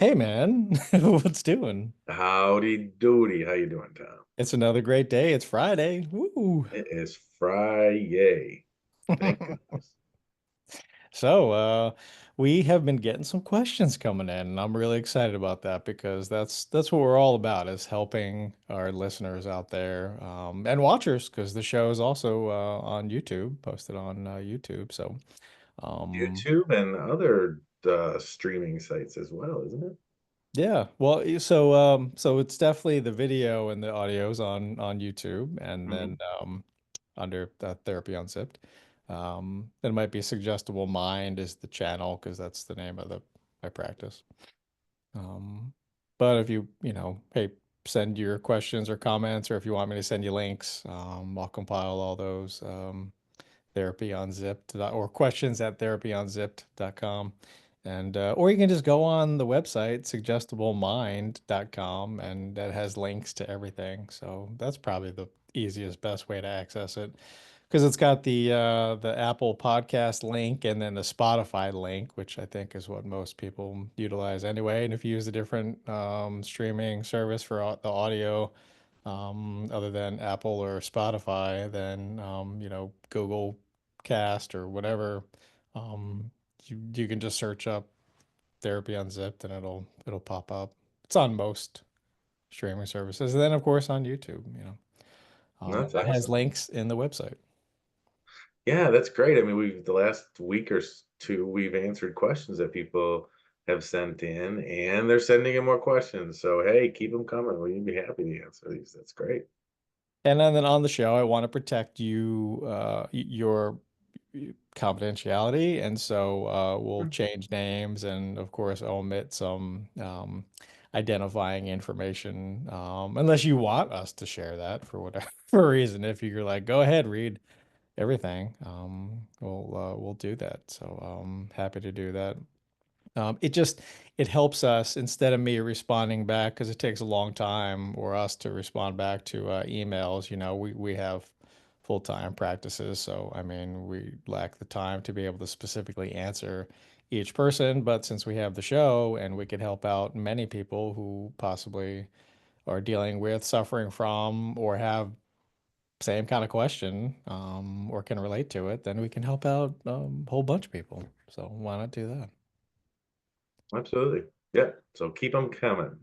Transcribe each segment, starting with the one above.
Hey man, what's doing? Howdy doody. How you doing, Tom? It's another great day. It's Friday. Woo. It is Friday. Thank goodness. So, we have been getting some questions coming in, and I'm really excited about that because that's what we're all about is helping our listeners out there and watchers because the show is also on YouTube, posted on YouTube. So, um, YouTube and other streaming sites as well, isn't it? yeah. Well, so it's definitely the video and the audios on YouTube, and then Hmm. under Therapy Unzipped. Then it might be Suggestible Mind is the channel because that's the name of the my practice. Um, but if hey, send your questions or comments, or if you want me to send you links, I'll compile all those. Therapy Unzipped or questions at therapyunzipped.com. And or you can just go on the website suggestiblemind.com and that has links to everything. So that's probably the easiest, best way to access it because it's got the Apple Podcast link and then the Spotify link, which I think is what most people utilize anyway. And if you use a different streaming service for the audio, other than Apple or Spotify, then Google Cast or whatever, you can just search up Therapy Unzipped and it'll pop up. It's on most streaming services, and then of course on YouTube. That's That has awesome. links in the website. Yeah, that's great. I mean, we've the last week or two, we've answered questions that people have sent in, and they're sending in more questions. So, hey, keep them coming. We'd be happy to answer these. That's great. And then on the show, I want to protect you, your confidentiality, and so we'll change names and, of course, omit some identifying information, unless you want us to share that for whatever reason. If you're like, go ahead, read everything, we'll do that. So happy to do that. It helps us instead of me responding back because it takes a long time or us to respond back to emails. We have full-time practices, so I mean we lack the time to be able to specifically answer each person. But since we have the show and we can help out many people who possibly are dealing with, suffering from, or have same kind of question, or can relate to it, then we can help out a whole bunch of people. So why not do that? Absolutely. Yeah. So keep them coming.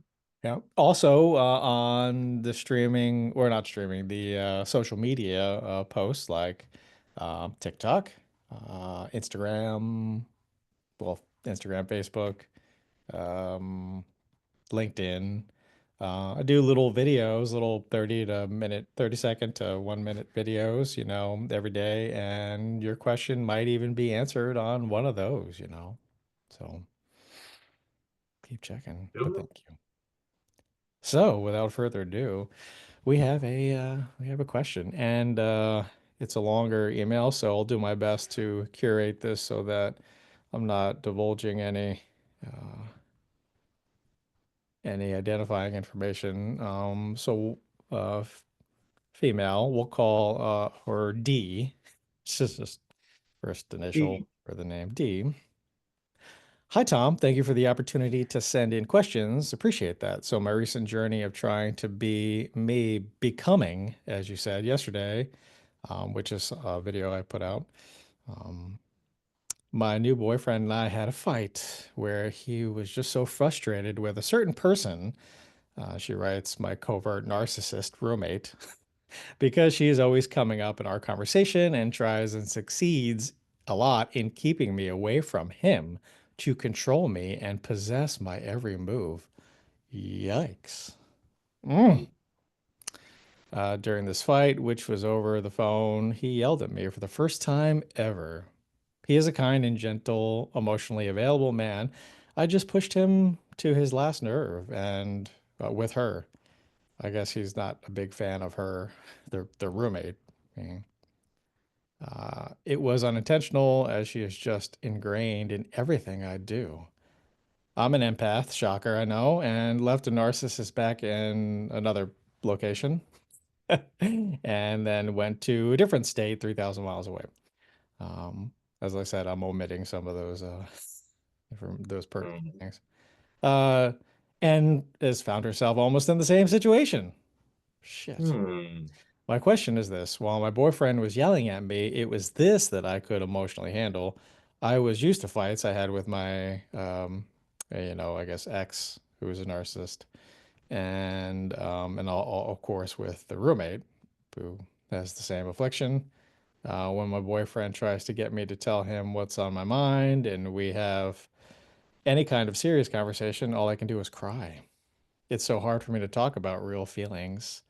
Yeah. Also, on the streaming or not streaming, the social media posts like TikTok, Instagram, well, Instagram, Facebook, um, LinkedIn. I do little videos, little 30 second to 1 minute videos, every day, and your question might even be answered on one of those. So keep checking, but Cool. thank you. So, without further ado, we have a question, and it's a longer email, so I'll do my best to curate this so that I'm not divulging any identifying information. Female, we'll call her D. This is just first initial for the name D. Hi, Tom. Thank you for the opportunity to send in questions. Appreciate that. So, my recent journey of trying to be me becoming, as you said yesterday, which is a video I put out. Um, my new boyfriend and I had a fight where he was just so frustrated with a certain person. She writes, my covert narcissist roommate, because she is always coming up in our conversation and tries and succeeds a lot in keeping me away from him to control me and possess my every move. Yikes. Mm. During this fight, which was over the phone, he yelled at me for the first time ever. He is a kind and gentle, emotionally available man. I just pushed him to his last nerve and with her. I guess he's not a big fan of her, their roommate. Mm. It was unintentional as she is just ingrained in everything I do. I'm an empath, shocker, I know, and left a narcissist back in another location and then went to a different state 3,000 miles away. As I said, I'm omitting some of those from those pertinent Mhm. things. uh, and has found herself almost in the same situation. Shit. Hmm. My question is this: while my boyfriend was yelling at me, it was this that I could emotionally handle. I was used to fights I had with my, I guess ex, who was a narcissist, and of course with the roommate, who has the same affliction. When my boyfriend tries to get me to tell him what's on my mind, and we have any kind of serious conversation, all I can do is cry. It's so hard for me to talk about real feelings.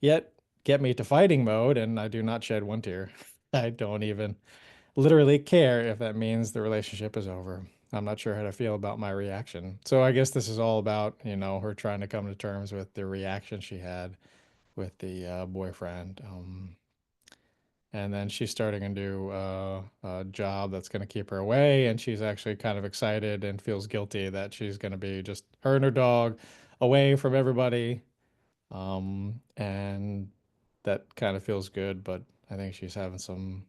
Yet, get me to fighting mode, and I do not shed one tear. I don't even literally care if that means the relationship is over. I'm not sure how to feel about my reaction. So I guess this is all about, her trying to come to terms with the reaction she had with the boyfriend. And then she's starting a new job that's going to keep her away, and she's actually kind of excited and feels guilty that she's going to be just her and her dog away from everybody. And that kind of feels good, but I think she's having some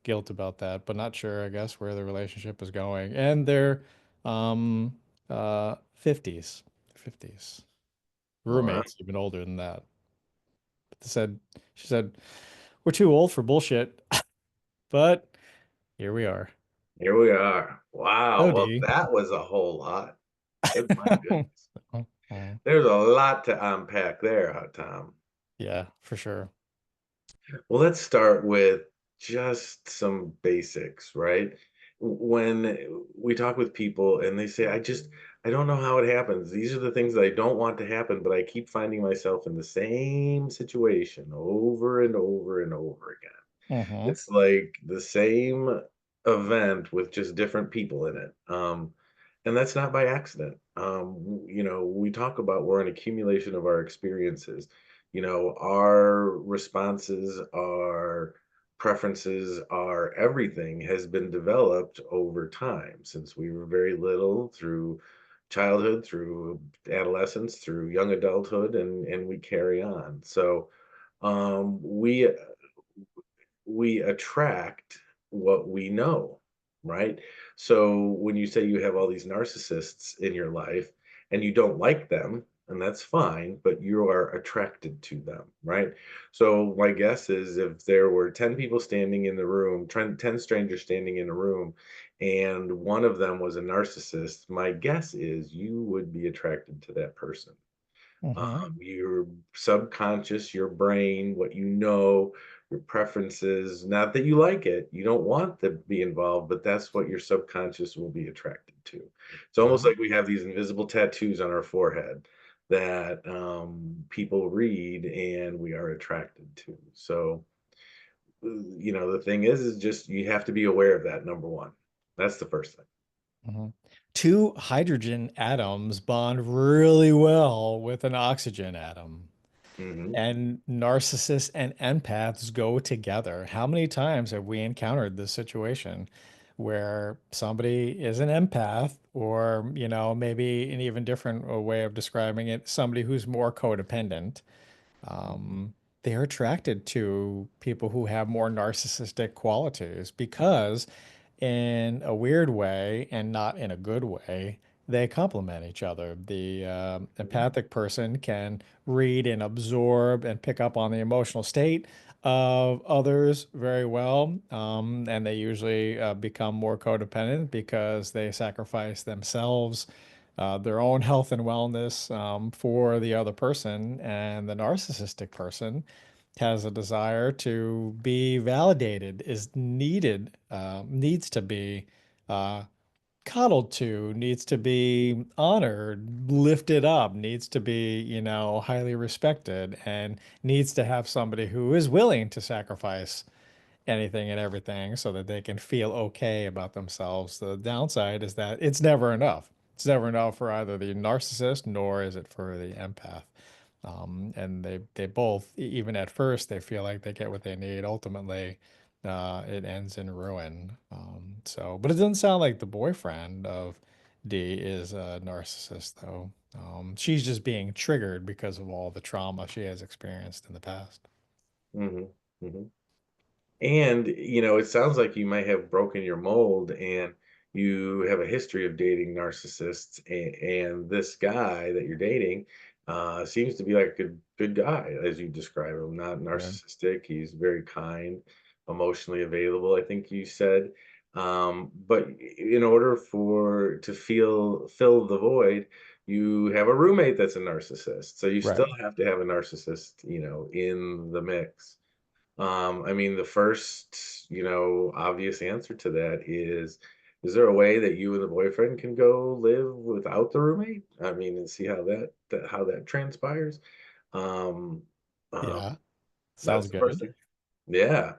guilt about that, but not sure, I guess, where the relationship is going. And they're 50s, 50s. Wow. Roommates even older than that. But she said, we're too old for bullshit, but here we are. Here we are. Wow. So Well, D. that was a whole lot. Good, my goodness. There's a lot to unpack there, huh, Tom? Yeah, for sure. Well, let's start with just some basics, right? When we talk with people and they say, I don't know how it happens. These are the things that I don't want to happen, but I keep finding myself in the same situation over and over and over again. Hmm. It's like the same event with just different people in it. And that's not by accident. We talk about we're an accumulation of our experiences. Our responses, our preferences, our everything has been developed over time since we were very little through childhood, through adolescence, through young adulthood, and we carry on. So um, we we attract what we know, right? So when you say you have all these narcissists in your life and you don't like them, and that's fine, but you are attracted to them, right? So my guess is if there were 10 people standing in the room, 10 strangers standing in a room, and one of them was a narcissist, my guess is you would be attracted to that person. Hmm. Your subconscious, your brain, what you know, your preferences, not that you like it, you don't want to be involved, but that's what your subconscious will be attracted to. It's almost Yeah. like we have these invisible tattoos on our forehead that people read and we are attracted to. So, the thing is just you have to be aware of that, number one. That's the first thing. Mhm. Two hydrogen atoms bond really well with an oxygen atom. Hmm. And narcissists and empaths go together. How many times have we encountered this situation where somebody is an empath, or, maybe an even different way of describing it, somebody who's more codependent? Um, they're attracted to people who have more narcissistic qualities because in a weird way and not in a good way, they complement each other. The empathic person can read and absorb and pick up on the emotional state of others very well. And they usually become more codependent because they sacrifice themselves, their own health and wellness, for the other person. And the narcissistic person has a desire to be validated, needs to be uh, coddled to, needs to be honored, lifted up, needs to be, highly respected, and needs to have somebody who is willing to sacrifice anything and everything so that they can feel okay about themselves. The downside is that it's never enough. It's never enough for either the narcissist nor is it for the empath. And they both, even at first, they feel like they get what they need. Ultimately, it ends in ruin. But it doesn't sound like the boyfriend of D is a narcissist, though. She's just being triggered because of all the trauma she has experienced in the past. Hmm. hmm And, it sounds like you might have broken your mold and you have a history of dating narcissists, and this guy that you're dating seems to be like a good guy, as you describe him, not Yeah. narcissistic. He's very kind, emotionally available, I think you said. But in order for to fill the void, you have a roommate that's a narcissist. So you still Right. have to have a narcissist, in the mix. I mean, the first, obvious answer to that is there a way that you and the boyfriend can go live without the roommate? I mean, and see how that transpires. Um, Yeah. um, Sounds that's the first good. thing. Yeah.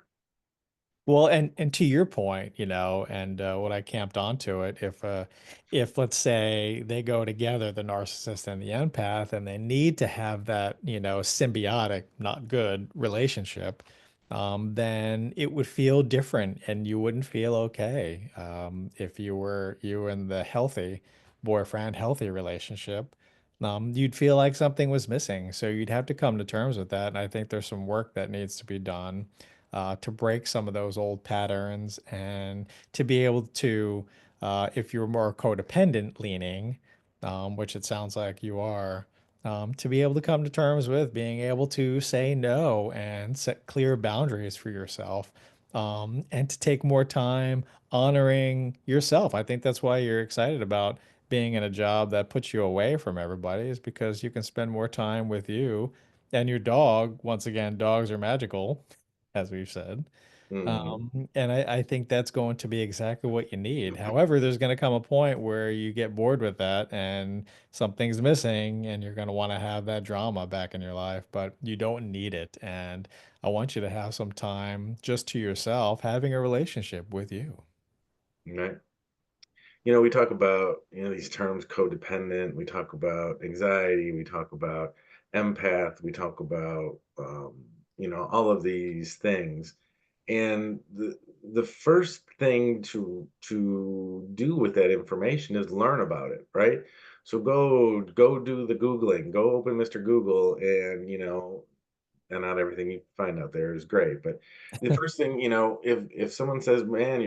Well, and to your point, and what I camped onto it, if let's say they go together, the narcissist and the empath, and they need to have that, symbiotic, not good relationship, then it would feel different, and you wouldn't feel okay, if you in the healthy boyfriend, healthy relationship. You'd feel like something was missing, so you'd have to come to terms with that, and I think there's some work that needs to be done to break some of those old patterns and to be able to, if you're more codependent leaning, which it sounds like you are, to be able to come to terms with being able to say no and set clear boundaries for yourself, and to take more time honoring yourself. I think that's why you're excited about being in a job that puts you away from everybody, is because you can spend more time with you and your dog. Once again, dogs are magical, as we've said. Hmm. And I think that's going to be exactly what you need. However, there's going to come a point where you get bored with that and something's missing, and you're going to want to have that drama back in your life, but you don't need it. And I want you to have some time just to yourself, having a relationship with you. Right. We talk about, these terms codependent, we talk about anxiety, we talk about empath, we talk about, all of these things. And the first thing to do with that information is learn about it, right? So go do the Googling, go open Mr. Google, and not everything you find out there is great. But the first thing, if someone says, "Man,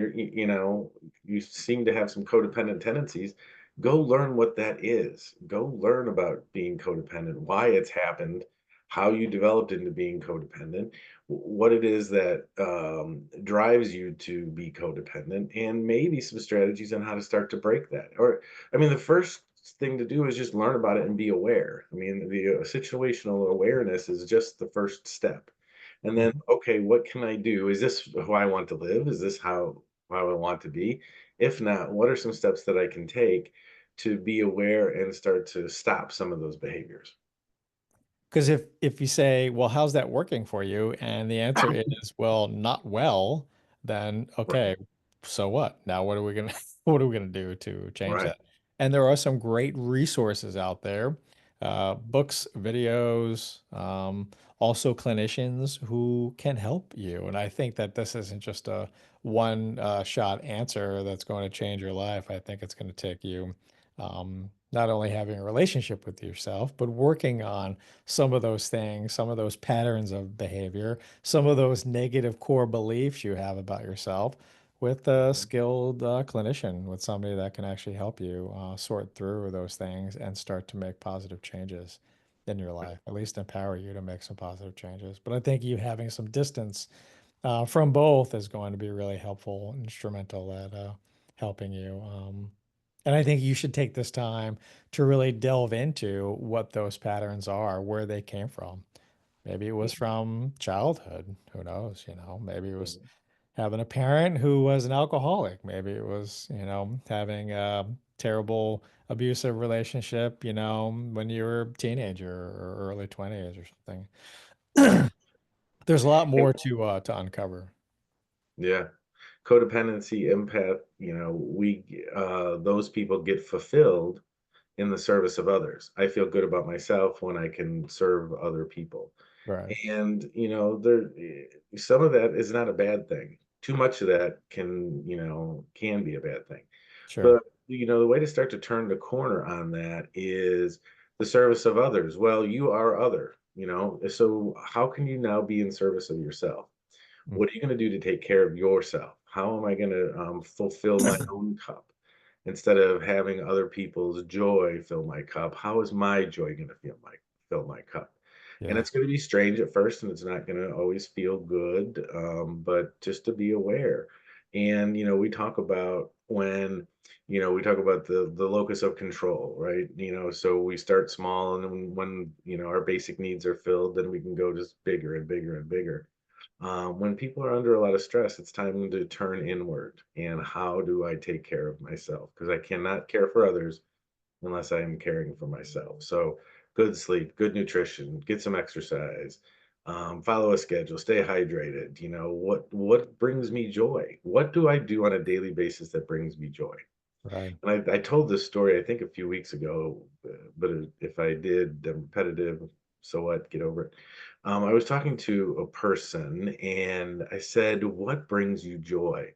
you seem to have some codependent tendencies," go learn what that is. Go learn about being codependent, why it's happened, how you developed into being codependent, what it is that drives you to be codependent, and maybe some strategies on how to start to break that. Or, I mean, the first thing to do is just learn about it and be aware. I mean, the situational awareness is just the first step. And then, Mhm. okay, what can I do? Is this who I want to live? Is this how I want to be? If not, what are some steps that I can take to be aware and start to stop some of those behaviors? Because if you say, well, how's that working for you? And the answer is, well, not well, then Right. okay, so what? Now what are we gonna what are we gonna do to change Right. that? And there are some great resources out there, books, videos, also clinicians who can help you. And I think that this isn't just a one shot answer that's going to change your life. I think it's going to take you, not only having a relationship with yourself, but working on some of those things, some of those patterns of behavior, some of those negative core beliefs you have about yourself with a Mhm. skilled clinician, with somebody that can actually help you sort through those things and start to make positive changes in your life, at least empower you to make some positive changes. But I think you having some distance from both is going to be really helpful, instrumental at helping you. And I think you should take this time to really delve into what those patterns are, where they came from. Maybe it was from childhood. Who knows? Maybe it was Mhm. having a parent who was an alcoholic. Maybe it was, having a terrible abusive relationship, when you were a teenager or early 20s or Right. something. There's a lot Hey, more to uncover. yeah. Codependency, empath, those people get fulfilled in the service of others. I feel good about myself when I can serve other people. Right. And, some of that is not a bad thing. Too much of that can be a bad thing. Sure. But, the way to start to turn the corner on that is the service of others. Well, you are other, so how can you now be in service of yourself? Mm. What are you going to do to take care of yourself? How am I going to fulfill my own cup? instead of having other people's joy fill my cup, how is my joy going to fill my cup? And Yeah. it's going to be strange at first, and it's not going to always feel good, but just to be aware. And we talk about we talk about the locus of control, right? So we start small, and then when our basic needs are filled, then we can go just bigger and bigger and bigger. When people are under a lot of stress, it's time to turn inward. And how do I take care of myself? Because I cannot care for others unless I am caring for myself. So, good sleep, good nutrition, get some exercise, follow a schedule, stay hydrated. What brings me joy? What do I do on a daily basis that brings me joy? Right. And I told this story, I think, a few weeks ago, but if I did, I'm repetitive. So what? Get over it. I was talking to a person and I said, "What brings you joy?"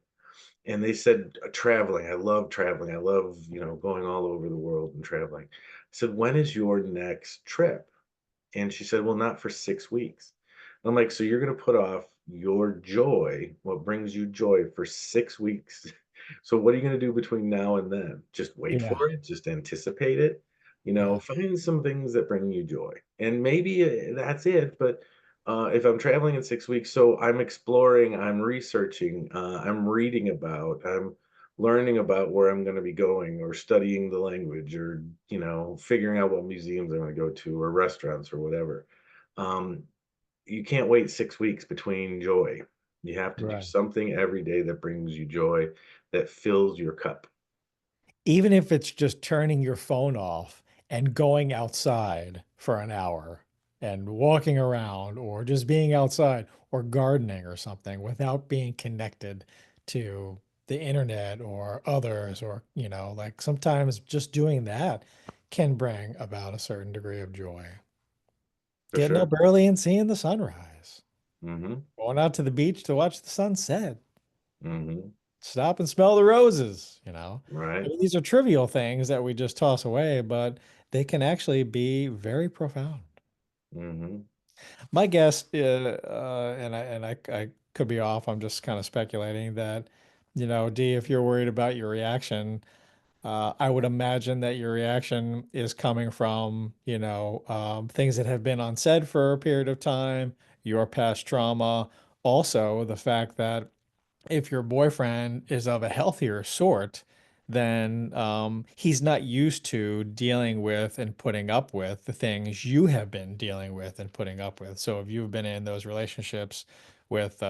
And they said, "Traveling. I love traveling. I love, going all over the world and traveling." I said, "When is your next trip?" And she said, "Well, not for 6 weeks." I'm like, "So you're gonna put off your joy, what brings you joy, for 6 weeks? So what are you gonna do between now and then? Just wait Yeah. for it? Just anticipate it? Yeah. Find some things that bring you joy." And maybe, that's it, but, if I'm traveling in 6 weeks, so I'm exploring, I'm researching, I'm reading about, I'm learning about where I'm gonna be going, or studying the language, or, figuring out what museums I'm gonna go to, or restaurants, or whatever. Um, you can't wait 6 weeks between joy. You have to do Right. something every day that brings you joy, that fills your cup. Even if it's just turning your phone off and going outside for an hour and walking around or just being outside or gardening or something without being connected to the internet or others, or, like sometimes just doing that can bring about a certain degree of joy. For Getting sure. up early and seeing the sunrise, Mhm. going out to the beach to watch the sunset, Mhm. stop and smell the roses. I Right. mean, these are trivial things that we just toss away, but they can actually be very profound. Mhm. My guess, and I could be off. I'm just kind of speculating that, D, if you're worried about your reaction, I would imagine that your reaction is coming from, things that have been unsaid for a period of time, your past trauma, also the fact that if your boyfriend is of a healthier sort, then he's not used to dealing with and putting up with the things you have been dealing with and putting up with. So if you've been in those relationships with,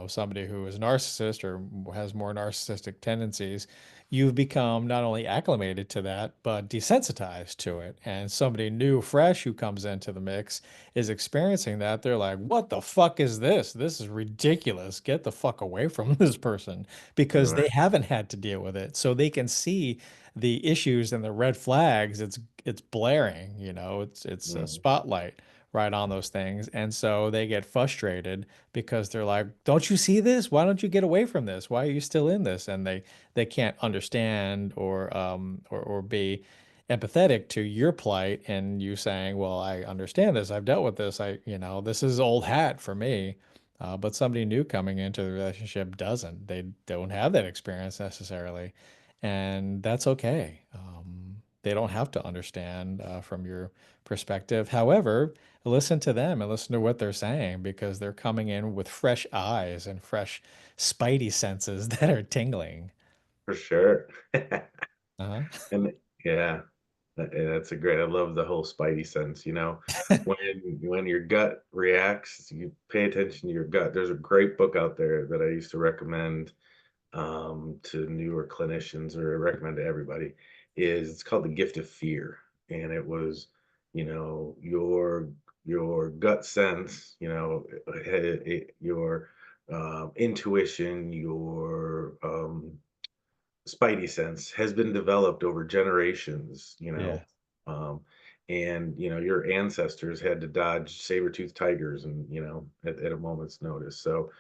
somebody who is a narcissist or has more narcissistic tendencies, you've become not only acclimated to that, but desensitized to it. And somebody new, fresh who comes into the mix is experiencing that, they're like, what the fuck is this? This is ridiculous. Get the fuck away from this person, because Right. they haven't had to deal with it. So they can see the issues and the red flags. It's blaring, it's a Mhm. spotlight right on those things. And so they get frustrated because they're like, don't you see this? Why don't you get away from this? Why are you still in this? And they can't understand or be empathetic to your plight, and you saying, well, I understand this. I've dealt with this. This is old hat for me. But somebody new coming into the relationship doesn't. They don't have that experience necessarily. And that's okay. They don't have to understand from your perspective. However, listen to them and listen to what they're saying, because they're coming in with fresh eyes and fresh spidey senses that are tingling. For sure. Uh-huh. And yeah, that's a great, I love the whole spidey sense, when your gut reacts, you pay attention to your gut. There's a great book out there that I used to recommend, to newer clinicians, or I recommend to everybody, is it's called The Gift of Fear. And it was, your gut sense, your intuition, your spidey sense has been developed over generations, Yeah. um, and your ancestors had to dodge saber-toothed tigers, and at a moment's notice. So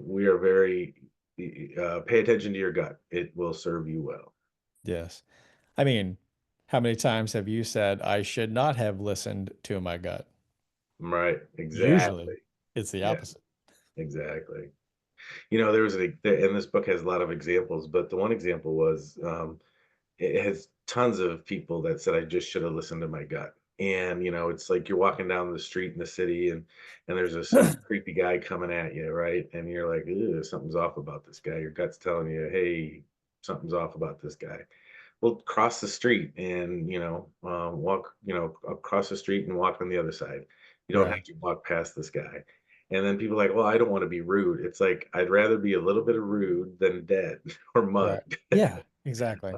we are very pay attention to your gut. It will serve you well. Yes. I mean, how many times have you said, I should not have listened to my gut? Right, Usually exactly. it's the Yeah, opposite. exactly. There was and this book has a lot of examples, but the one example was, it has tons of people that said I just should have listened to my gut. And it's like you're walking down the street in the city, and there's some creepy guy coming at you, right? And you're like, "Ew, something's off about this guy." Your gut's telling you, "Hey, something's off about this guy." Well, cross the street and walk, across the street and walk on the other side. You don't Right. have to walk past this guy. And then people are like, "Well, I don't want to be rude." It's like I'd rather be a little bit of rude than dead or mud. Right. Yeah, exactly.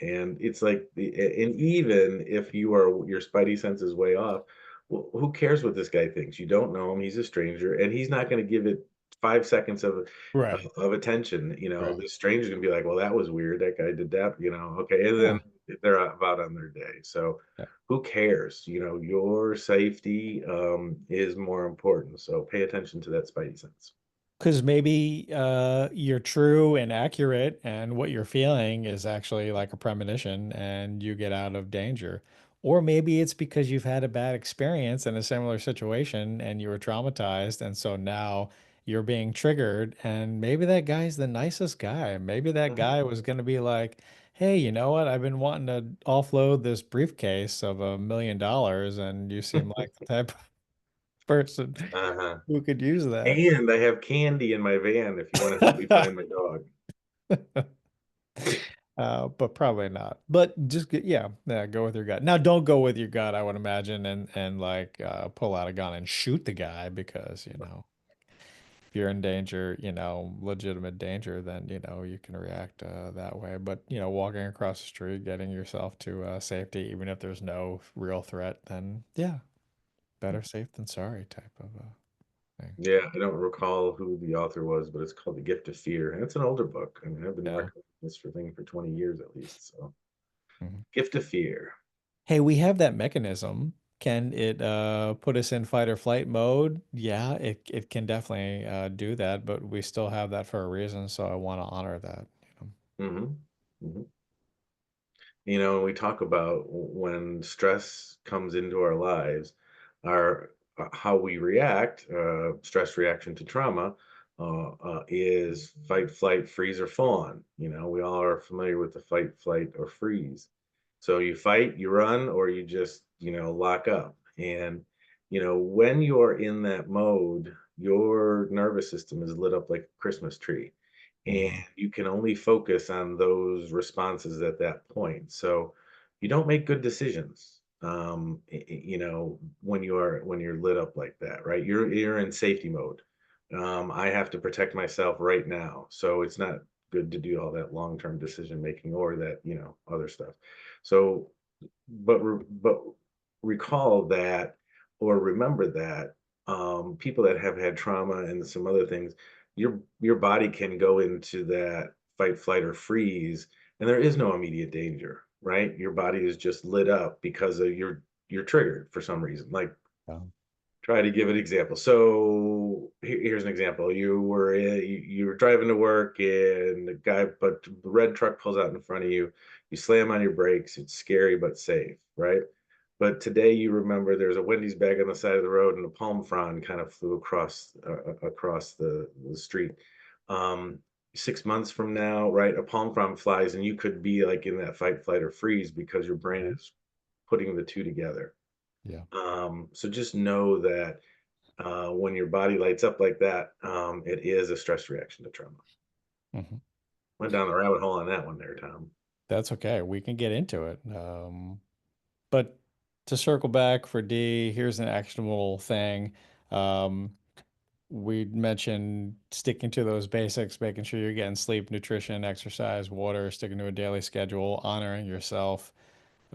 And it's like and even if your spidey sense is way off, well, who cares what this guy thinks? You don't know him, he's a stranger, and he's not going to give it 5 seconds Right. of attention. Right. The stranger's gonna be like, well, that was weird, that guy did that, okay, and Yeah. then they're about on their day. So Yeah. who cares? Your safety is more important, so pay attention to that spidey sense. Because maybe you're true and accurate, and what you're feeling is actually like a premonition, and you get out of danger. Or maybe it's because you've had a bad experience in a similar situation and you were traumatized, and so now you're being triggered. And maybe that guy's the nicest guy. Maybe that Mhm. guy was going to be like, "Hey, you know what? I've been wanting to offload this briefcase of $1 million, and you seem like the type of person Uh-huh. who could use that." And I have candy in my van if you want to help me find my dog. But probably not. But just yeah, go with your gut. Now, don't go with your gut, I would imagine, and like pull out a gun and shoot the guy because, if you're in danger, legitimate danger, then you can react that way. But walking across the street, getting yourself to safety, even if there's no real threat, then yeah, better safe than sorry type of thing. Yeah, I don't recall who the author was, but it's called The Gift of Fear, and it's an older book. I mean, I've been Yeah. recommending this thing for 20 years at least. So, Mhm. Gift of Fear. Hey, we have that mechanism. Can it put us in fight or flight mode? Yeah, it can definitely do that, but we still have that for a reason, so I want to honor that. hmm hmm we talk about when stress comes into our lives, our how we react, stress reaction to trauma, is fight, flight, freeze, or fawn. We all are familiar with the fight, flight, or freeze. So you fight, you run, or you just lock up. And when you're in that mode, your nervous system is lit up like a Christmas tree, and Hmm. you can only focus on those responses at that point. So you don't make good decisions, when you're lit up like that, right? You're in safety mode. I have to protect myself right now, so it's not good to do all that long-term decision making or that other stuff. So but recall that, or remember that, people that have had trauma and some other things, your body can go into that fight, flight, or freeze, and there is no immediate danger, right? Your body is just lit up because of you're triggered for some reason. Like, Um, try to give an example. So here's an example. You were driving to work, and the red truck pulls out in front of you. You slam on your brakes. It's scary but safe, right? But today you remember there's a Wendy's bag on the side of the road, and a palm frond kind of flew across the street. Um, 6 months from now, right, a palm frond flies, and you could be like in that fight, flight, or freeze because your brain yeah. is putting the two together. Yeah. So just know that when your body lights up like that, it is a stress reaction to trauma. Hmm. Went down the rabbit hole on that one there, Tom. That's okay. We can get into it. But to circle back for D, here's an actionable thing. Um, we mentioned sticking to those basics, making sure you're getting sleep, nutrition, exercise, water, sticking to a daily schedule, honoring yourself,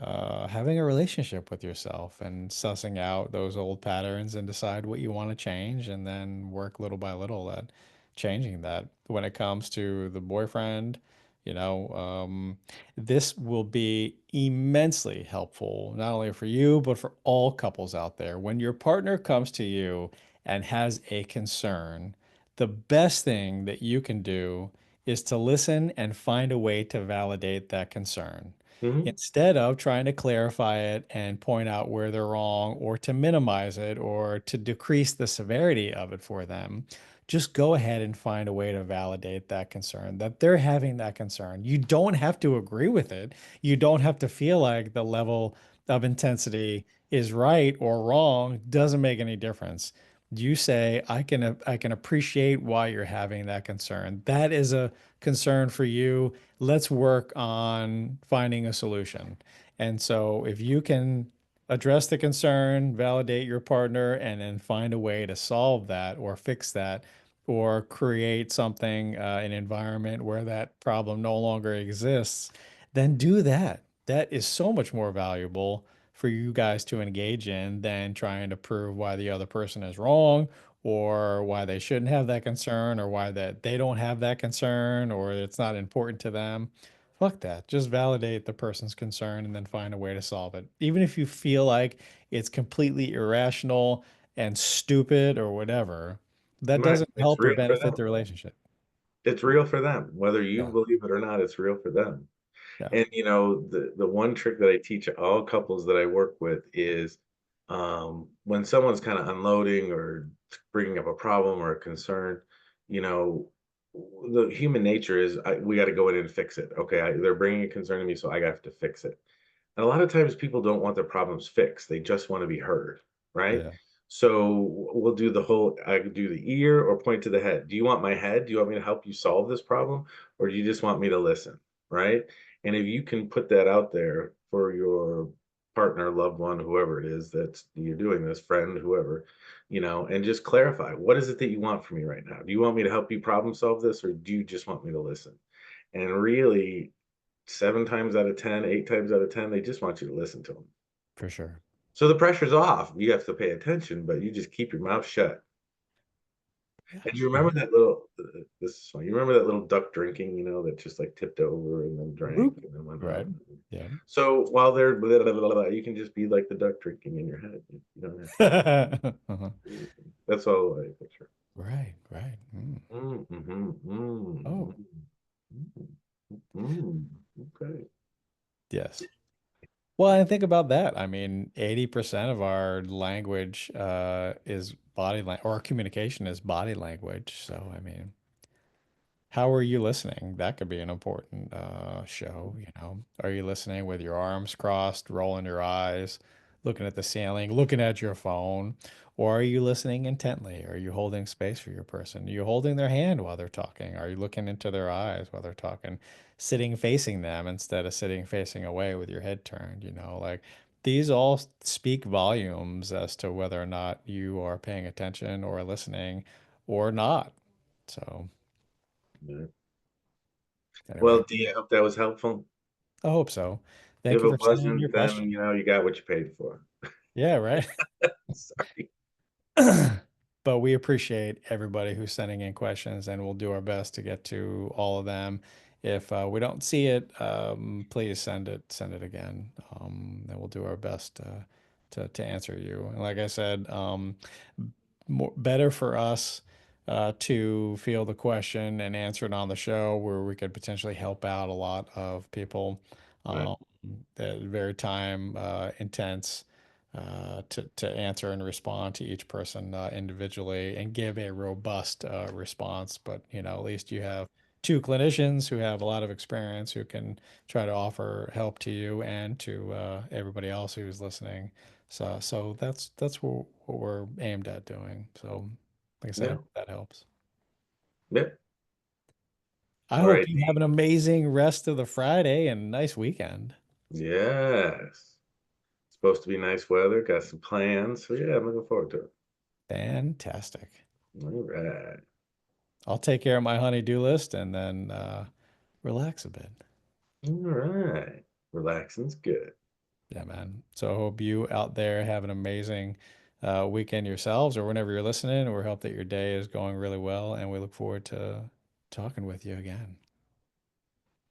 having a relationship with yourself, and sussing out those old patterns and decide what you want to change, and then work little by little at changing that. When it comes to the boyfriend, you know, um, this will be immensely helpful, not only for you, but for all couples out there. When your partner comes to you and has a concern, the best thing that you can do is to listen and find a way to validate that concern hmm instead of trying to clarify it and point out where they're wrong or to minimize it or to decrease the severity of it for them. just go ahead and find a way to validate that concern, that they're having that concern. You don't have to agree with it. You don't have to feel like the level of intensity is right or wrong, doesn't make any difference. You say, I can appreciate why you're having that concern. That is a concern for you. Let's work on finding a solution. And so if you can address the concern, validate your partner, and then find a way to solve that or fix that or create something, an environment where that problem no longer exists, then do that. That is so much more valuable for you guys to engage in than trying to prove why the other person is wrong or why they shouldn't have that concern or why that they don't have that concern or it's not important to them. Fuck that. Just validate the person's concern and then find a way to solve it. Even if you feel like it's completely irrational and stupid or whatever, that Right. doesn't It's help or real for benefit them. the relationship. It's real for them. Whether you Yeah. believe it or not, it's real for them. Yeah. And the one trick that I teach all couples that I work with is when someone's kind of unloading or bringing up a problem or a concern, you know, the human nature is we got to go in and fix it. Okay, they're bringing a concern to me, so I have to fix it. And a lot of times people don't want their problems fixed. They just want to be heard, right? Yeah. So we'll do the whole I can do the ear or point to the head. Do you want my head? Do you want me to help you solve this problem? Or do you just want me to listen? Right. And if you can put that out there for your partner, loved one, whoever it is that you're doing this, friend, whoever, and just clarify what is it that you want from me right now? Do you want me to help you problem solve this, or do you just want me to listen? And really, 7 times out of 10, 8 times out of 10, they just want you to listen to them. For sure. So the pressure's off. You have to pay attention, but you just keep your mouth shut. Yeah. And you Yeah. remember that little, this is funny. You remember that little duck drinking, that just like tipped over and then drank Whoop. and then went Right. out. Yeah. So while they're blah, blah, blah, blah, you can just be like the duck drinking in your head. You don't have to Uh-huh. do anything. That's all I picture. Right. Right. Mm. Mm, mhm, Oh, mm, okay. yes. Well, and think about that. I mean, 80% of our language is body language, or our communication is body language. So, I mean, how are you listening? That could be an important show, you know. Are you listening with your arms crossed, rolling your eyes, looking at the ceiling, looking at your phone? Or are you listening intently? Are you holding space for your person? Are you holding their hand while they're talking? Are you looking into their eyes while they're talking? Sitting facing them instead of sitting facing away with your head turned, you know, like these all speak volumes as to whether or not you are paying attention or listening or not. So, Yeah. anyway. Well, D, I hope that was helpful. I hope so. Thank If you it for sending in your wasn't, then question. you got what you paid for. Yeah, right. Sorry. But we appreciate everybody who's sending in questions, and we'll do our best to get to all of them. If we don't see it, please send it again, and we'll do our best to answer you. And like I said, better for us to field the question and answer it on the show, where we could potentially help out a lot of people. Right. Um, that very time intense to answer and respond to each person individually and give a robust response. But you know, at least you have two clinicians who have a lot of experience who can try to offer help to you and to everybody else who's listening. So that's what we're aimed at doing. So, like I said, I Yeah. hope that helps. Yep. I All hope right. you have an amazing rest of the Friday and a nice weekend. Yes. Supposed to be nice weather. Got some plans. So yeah, I'm looking forward to it. Fantastic. All right. I'll take care of my honey-do list and then relax a bit. All right. Relaxing's good. Yeah, man. So I hope you out there have an amazing weekend yourselves or whenever you're listening. We hope that your day is going really well, and we look forward to talking with you again.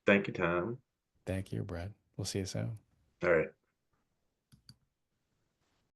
Thank you, Tom. Thank you, Brad. We'll see you soon. All right.